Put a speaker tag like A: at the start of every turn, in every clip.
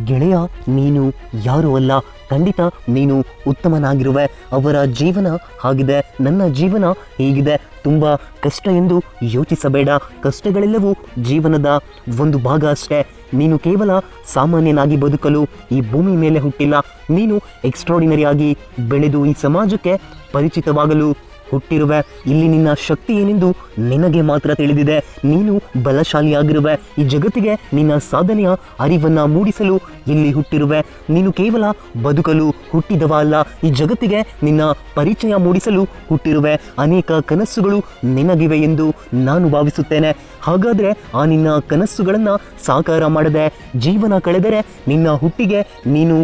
A: ಗೆಳೆಯ, ನೀನು ಯಾರೂ ಅಲ್ಲ. ಖಂಡಿತ ನೀನು ಉತ್ತಮನಾಗಿರುವೆ. ಅವರ ಜೀವನ ಆಗಿದೆ, ನನ್ನ ಜೀವನ ಹೀಗಿದೆ. ತುಂಬ ಕಷ್ಟ ಎಂದು ಯೋಚಿಸಬೇಡ. ಕಷ್ಟಗಳೆಲ್ಲವೂ ಜೀವನದ ಒಂದು ಭಾಗ ಅಷ್ಟೇ. ನೀನು ಕೇವಲ ಸಾಮಾನ್ಯನಾಗಿ ಬದುಕಲು ಈ ಭೂಮಿ ಮೇಲೆ ಹುಟ್ಟಿಲ್ಲ. ನೀನು ಎಕ್ಸ್ಟ್ರಾಡಿನರಿ ಆಗಿ ಬೆಳೆದು ಈ ಸಮಾಜಕ್ಕೆ ಪರಿಚಿತವಾಗಲು ಹುಟ್ಟಿರುವೆ. ಇಲ್ಲಿ ನಿನ್ನ ಶಕ್ತಿ ಏನೆಂದು ನಿನಗೆ ಮಾತ್ರ ತಿಳಿದಿದೆ. ನೀನು ಬಲಶಾಲಿಯಾಗಿರುವೆ. ಈ ಜಗತ್ತಿಗೆ ನಿನ್ನ ಸಾಧನೆಯ ಅರಿವನ್ನು ಮೂಡಿಸಲು ಇಲ್ಲಿ ಹುಟ್ಟಿರುವೆ. ನೀನು ಕೇವಲ ಬದುಕಲು ಹುಟ್ಟಿದವ ಅಲ್ಲ, ಈ ಜಗತ್ತಿಗೆ ನಿನ್ನ ಪರಿಚಯ ಮೂಡಿಸಲು ಹುಟ್ಟಿರುವೆ. ಅನೇಕ ಕನಸುಗಳು ನಿನಗಿವೆ ಎಂದು ನಾನು ಭಾವಿಸುತ್ತೇನೆ. ಹಾಗಾದರೆ ಆ ನಿನ್ನ ಕನಸುಗಳನ್ನು ಸಾಕಾರ ಮಾಡದೆ ಜೀವನ ಕಳೆದರೆ ನಿನ್ನ ಹುಟ್ಟಿಗೆ ನೀನು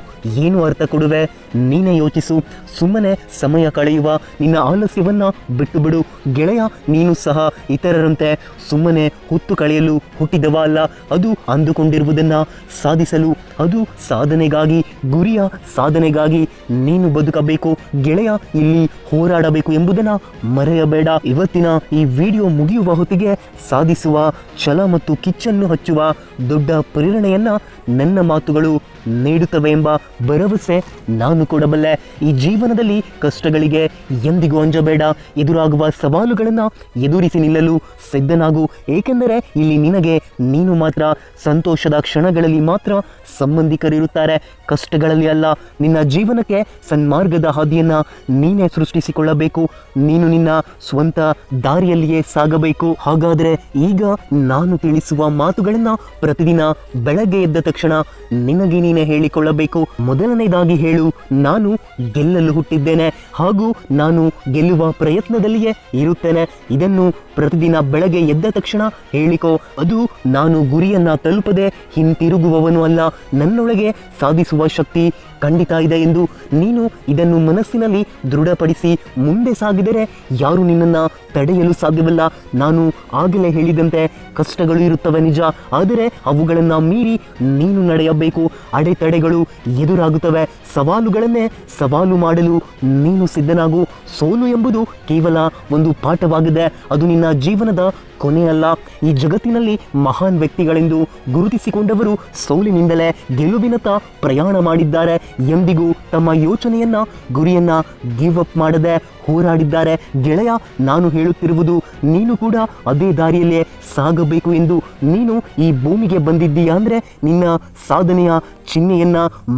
A: ಏನು ಅರ್ಥ ಕೊಡುವೆ? ನೀನೇ ಯೋಚಿಸು. ಸುಮ್ಮನೆ ಸಮಯ ಕಳೆಯುವ ನಿನ್ನ ಆಲಸ್ಯವನ್ನು ಬಿಟ್ಟು ಬಿಡು. ಗೆಳೆಯ, ನೀನು ಸಹ ಇತರರಂತೆ ಸುಮ್ಮನೆ ಹೊತ್ತು ಕಳೆಯಲು ಹುಟ್ಟಿದವ ಅಲ್ಲ. ಅದು ಅಂದುಕೊಂಡಿರುವುದನ್ನು ಸಾಧಿಸಲು, ಅದು ಸಾಧನೆಗಾಗಿ, ಗುರಿಯ ಸಾಧನೆಗಾಗಿ ನೀನು ಬದುಕಬೇಕು. ಗೆಳೆಯ, ಇಲ್ಲಿ ಹೋರಾಡಬೇಕು ಎಂಬುದನ್ನು ಮರೆಯಬೇಡ. ಇವತ್ತಿನ ಈ ವಿಡಿಯೋ ಮುಗಿಯುವ ಹೊತ್ತಿಗೆ ಸಾಧಿಸುವ ಛಲ ಮತ್ತು ಕಿಚ್ಚನ್ನು ಹಚ್ಚುವ ದೊಡ್ಡ ಪ್ರೇರಣೆಯನ್ನು ನನ್ನ ಮಾತುಗಳು ನೀಡುತ್ತವೆ ಎಂಬ ಭರವಸೆ ನಾನು ಕೊಡಬಲ್ಲೆ. ಈ ಜೀವನದಲ್ಲಿ ಕಷ್ಟಗಳಿಗೆ ಎಂದಿಗೂ ಅಂಜಬೇಡ. ಎದುರಾಗುವ ಸವಾಲುಗಳನ್ನು ಎದುರಿಸಿ ನಿಲ್ಲಲು ಸಿದ್ಧನಾಗು. ಏಕೆಂದರೆ ಇಲ್ಲಿ ನಿನಗೆ ನೀನು ಮಾತ್ರ. ಸಂತೋಷದ ಕ್ಷಣಗಳಲ್ಲಿ ಮಾತ್ರ ಸಂಬಂಧಿಕರಿರುತ್ತಾರೆ, ಕಷ್ಟಗಳಲ್ಲಿ ಅಲ್ಲ. ನಿನ್ನ ಜೀವನಕ್ಕೆ ಸನ್ಮಾರ್ಗದ ಹಾದಿಯನ್ನು ನೀನೇ ಸೃಷ್ಟಿಸಿಕೊಳ್ಳಬೇಕು. ನೀನು ನಿನ್ನ ಸ್ವಂತ ದಾರಿಯಲ್ಲಿಯೇ ಸಾಗಬೇಕು. ಹಾಗಾದರೆ ಈಗ ನಾನು ತಿಳಿಸುವ ಮಾತುಗಳನ್ನು ಪ್ರತಿದಿನ ಬೆಳಗ್ಗೆ ಎದ್ದ ತಕ್ಷಣ ನಿನಗೆ ನೀನೇ ಹೇಳಿಕೊಳ್ಳಬೇಕು. ಮೊದಲನೇದಾಗಿ ಹೇಳು, ನಾನು ಗೆಲ್ಲಲು ಹುಟ್ಟಿದ್ದೇನೆ ಹಾಗೂ ನಾನು ಗೆಲ್ಲುವ ಪ್ರಯತ್ನದಲ್ಲಿಯೇ ಇರುತ್ತೇನೆ. ಇದನ್ನು ಪ್ರತಿದಿನ ಬೆಳಗ್ಗೆ ಎದ್ದ ತಕ್ಷಣ ಹೇಳಿಕೋ. ಅದು ನಾನು ಗುರಿಯನ್ನು ತಲುಪದೆ ಹಿಂತಿರುಗುವವನು ಅಲ್ಲ, ನನ್ನೊಳಗೆ ಸಾಧಿಸುವ ಶಕ್ತಿ ಖಂಡಿತ ಇದೆ ಎಂದು ನೀನು ಇದನ್ನು ಮನಸ್ಸಿನಲ್ಲಿ ದೃಢಪಡಿಸಿ ಮುಂದೆ ಸಾಗಿದರೆ ಯಾರು ನಿನ್ನನ್ನು ತಡೆಯಲು ಸಾಧ್ಯವಿಲ್ಲ. ನಾನು ಆಗಲೇ ಹೇಳಿದಂತೆ ಕಷ್ಟಗಳು ಇರುತ್ತವೆ ನಿಜ, ಆದರೆ ಅವುಗಳನ್ನು ಮೀರಿ ನೀನು ನಡೆಯಬೇಕು. ಅಡೆತಡೆಗಳು ಎದುರಾಗುತ್ತವೆ, ಸವಾಲುಗಳನ್ನೇ ಸವಾಲು ಮಾಡಲು ನೀನು ಸಿದ್ಧನಾಗು. ಸೋಲು ಎಂಬುದು ಕೇವಲ ಒಂದು ಪಾಠವಾಗಿದೆ, ಅದು ನಿನ್ನ ಜೀವನದ ಕೊನೆಯಲ್ಲ. ಈ ಜಗತ್ತಿನಲ್ಲಿ ಮಹಾನ್ ವ್ಯಕ್ತಿಗಳೆಂದು ಗುರುತಿಸಿಕೊಂಡವರು ಸೋಲಿನಿಂದಲೇ ಗೆಲುವಿನತ್ತ ಪ್ರಯಾಣ ಮಾಡಿದ್ದಾರೆ. ಎಂದಿಗೂ ತಮ್ಮ ಯೋಚನೆಯನ್ನ, ಗುರಿಯನ್ನ ಗಿವ್ ಅಪ್ ಮಾಡದೆ ಹೋರಾಡಿದ್ದಾರೆ. ಗೆಳೆಯ, ನಾನು ಹೇಳುತ್ತಿರುವುದು ನೀನು ಕೂಡ ಅದೇ ದಾರಿಯಲ್ಲೇ ಸಾಗಬೇಕು ಎಂದು. ನೀನು ಈ ಭೂಮಿಗೆ ಬಂದಿದ್ದೀಯಾ ಅಂದರೆ ನಿನ್ನ ಸಾಧನೆಯ ಚಿಹ್ನೆಯನ್ನ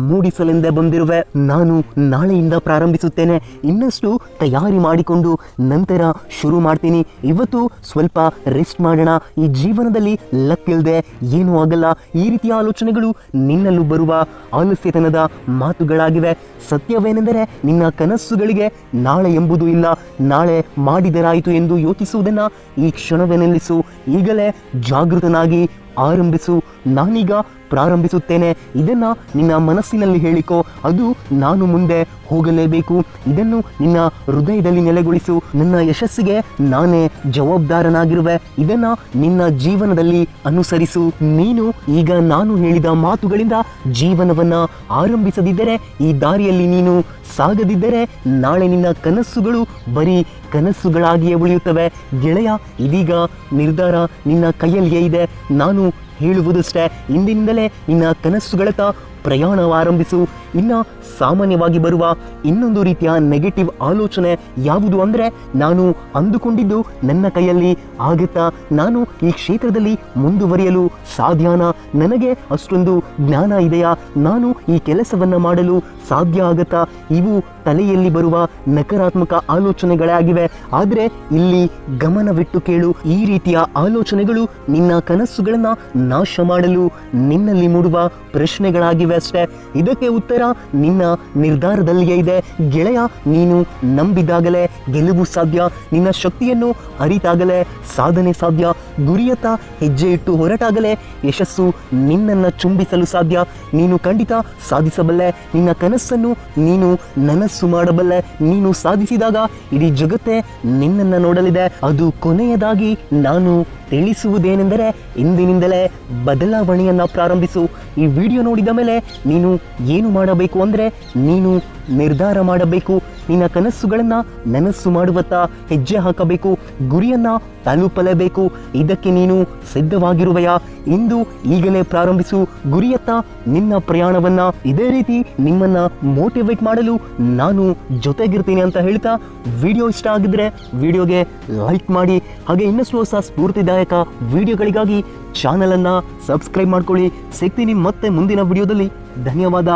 A: ಮೂಡಿಸಲೆಂದೇ ಬಂದಿರುವೆ. ನಾನು ನಾಳೆಯಿಂದ ಪ್ರಾರಂಭಿಸುತ್ತೇನೆ. ಇನ್ನಷ್ಟು ತಯಾರಿ ಮಾಡಿಕೊಂಡು ನಂತರ ಶುರು ಮಾಡ್ತೀನಿ. ಇವತ್ತು ಸ್ವಲ್ಪ ರೆಸ್ಟ್ ಮಾಡೋಣ. ಈ ಜೀವನದಲ್ಲಿ ಲಕ್ ಇಲ್ಲದೆ ಏನೂ ಆಗಲ್ಲ. ಈ ರೀತಿಯ ಆಲೋಚನೆಗಳು ನಿನ್ನಲ್ಲೂ ಬರುವ ಆಲಸ್ಯತನದ ಮಾತುಗಳಾಗಿವೆ. ಸತ್ಯವೇನೆಂದರೆ ನಿನ್ನ ಕನಸುಗಳಿಗೆ ನಾಳೆ ಎಂಬುದು ಇಲ್ಲ. ನಾಳೆ ಮಾಡಿದರಾಯಿತು ಎಂದು ಯೋಚಿಸುವುದನ್ನು ಈ ಕ್ಷಣವೇ ನಿಲ್ಲಿಸು. ಈಗಲೇ ಜಾಗೃತನಾಗಿ ಆರಂಭಿಸು. ನಾನೀಗ ಪ್ರಾರಂಭಿಸುತ್ತೇನೆ. ಇದನ್ನು ನಿನ್ನ ಮನಸ್ಸಿನಲ್ಲಿ ಹೇಳಿಕೋ. ಅದು ನಾನು ಮುಂದೆ ಹೋಗಲೇಬೇಕು. ಇದನ್ನು ನಿನ್ನ ಹೃದಯದಲ್ಲಿ ನೆಲೆಗೊಳಿಸು. ನನ್ನ ಯಶಸ್ಸಿಗೆ ನಾನೇ ಜವಾಬ್ದಾರನಾಗಿರುವೆ. ಇದನ್ನು ನಿನ್ನ ಜೀವನದಲ್ಲಿ ಅನುಸರಿಸು. ನೀನು ಈಗ ನಾನು ಹೇಳಿದ ಮಾತುಗಳಿಂದ ಜೀವನವನ್ನು ಆರಂಭಿಸದಿದ್ದರೆ, ಈ ದಾರಿಯಲ್ಲಿ ನೀನು ಸಾಗದಿದ್ದರೆ, ನಾಳೆ ನಿನ್ನ ಕನಸುಗಳು ಬರೀ ಕನಸುಗಳಾಗಿಯೇ ಉಳಿಯುತ್ತವೆ. ಗೆಳೆಯ, ಇದೀಗ ನಿರ್ಧಾರ ನಿನ್ನ ಕೈಯಲ್ಲಿಯೇ ಇದೆ. ನಾನು ಹೇಳುವುದಷ್ಟೇ, ಇಂದಿನಿಂದಲೇ ನಿನ್ನ ಕನಸುಗಳತ್ತ ಪ್ರಯಾಣ ಆರಂಭಿಸು. ಇನ್ನು ಸಾಮಾನ್ಯವಾಗಿ ಬರುವ ಇನ್ನೊಂದು ರೀತಿಯ ನೆಗೆಟಿವ್ ಆಲೋಚನೆ ಯಾವುದು ಅಂದರೆ, ನಾನು ಅಂದುಕೊಂಡಿದ್ದು ನನ್ನ ಕೈಯಲ್ಲಿ ಆಗುತ್ತಾ? ನಾನು ಈ ಕ್ಷೇತ್ರದಲ್ಲಿ ಮುಂದುವರಿಯಲು ಸಾಧ್ಯನಾ? ನನಗೆ ಅಷ್ಟೊಂದು ಜ್ಞಾನ ಇದೆಯಾ? ನಾನು ಈ ಕೆಲಸವನ್ನು ಮಾಡಲು ಸಾಧ್ಯ ಆಗುತ್ತಾ? ಇವು ತಲೆಯಲ್ಲಿ ಬರುವ ನಕಾರಾತ್ಮಕ ಆಲೋಚನೆಗಳೇ ಆಗಿವೆ. ಆದರೆ ಇಲ್ಲಿ ಗಮನವಿಟ್ಟು ಕೇಳು, ಈ ರೀತಿಯ ಆಲೋಚನೆಗಳು ನಿನ್ನ ಕನಸುಗಳನ್ನು ನಾಶ ಮಾಡಲು ನಿನ್ನಲ್ಲಿ ಮೂಡುವ ಪ್ರಶ್ನೆಗಳಾಗಿವೆ ಅಷ್ಟೇ. ಇದಕ್ಕೆ ಉತ್ತರ ನಿನ್ನ ನಿರ್ಧಾರದಲ್ಲಿಯೇ ಇದೆ. ಗೆಳೆಯ, ನೀನು ನಂಬಿದಾಗಲೇ ಗೆಲುವು ಸಾಧ್ಯ. ನಿನ್ನ ಶಕ್ತಿಯನ್ನು ಅರಿತಾಗಲೇ ಸಾಧನೆ ಸಾಧ್ಯ. ಗುರಿಯತ್ತ ಹೆಜ್ಜೆ ಇಟ್ಟು ಹೊರಟಾಗಲೇ ಯಶಸ್ಸು ನಿನ್ನನ್ನು ಚುಂಬಿಸಲು ಸಾಧ್ಯ. ನೀನು ಖಂಡಿತ ಸಾಧಿಸಬಲ್ಲೆ. ನಿನ್ನ ಕನಸನ್ನು ನೀನು ನನಸು ಮಾಡಬಲ್ಲೆ. ನೀನು ಸಾಧಿಸಿದಾಗ ಇಡೀ ಜಗತ್ತೇ ನಿನ್ನನ್ನು ನೋಡಲಿದೆ. ಅದು ಕೊನೆಯದಾಗಿ ನಾನು ತಿಳಿಸುವುದೇನೆಂದರೆ, ಇಂದಿನಿಂದಲೇ ಬದಲಾವಣೆಯನ್ನು ಪ್ರಾರಂಭಿಸು. ಈ ವಿಡಿಯೋ ನೋಡಿದ ಮೇಲೆ ನೀನು ಏನು ಮಾಡಬೇಕು ಅಂದರೆ, ನೀನು ನಿರ್ಧಾರ ಮಾಡಬೇಕು. ನಿನ್ನ ಕನಸುಗಳನ್ನ ನನಸು ಮಾಡುವತ್ತ ಹೆಜ್ಜೆ ಹಾಕಬೇಕು, ಗುರಿಯನ್ನ ತಲುಪಲೇಬೇಕು. ಇದಕ್ಕೆ ನೀನು ಸಿದ್ಧವಾಗಿರುವೆಯಾ? ಇಂದು ಈಗಲೇ ಪ್ರಾರಂಭಿಸು ಗುರಿಯತ್ತ ನಿನ್ನ ಪ್ರಯಾಣವನ್ನ. ಇದೇ ರೀತಿ ನಿಮ್ಮನ್ನ ಮೋಟಿವೇಟ್ ಮಾಡಲು ನಾನು ಜೊತೆಗಿರ್ತೀನಿ ಅಂತ ಹೇಳ್ತಾ, ವಿಡಿಯೋ ಇಷ್ಟ ಆಗಿದ್ರೆ ವಿಡಿಯೋಗೆ ಲೈಕ್ ಮಾಡಿ. ಹಾಗೆ ಇನ್ನಷ್ಟು ಹೊಸ ಸ್ಫೂರ್ತಿದಾಯಕ ವಿಡಿಯೋಗಳಿಗಾಗಿ ಚಾನಲ್ ಅನ್ನ ಸಬ್ಸ್ಕ್ರೈಬ್ ಮಾಡ್ಕೊಳ್ಳಿ. ಸಿಗ್ತೀನಿ ಮತ್ತೆ ಮುಂದಿನ ವಿಡಿಯೋದಲ್ಲಿ. ಧನ್ಯವಾದ.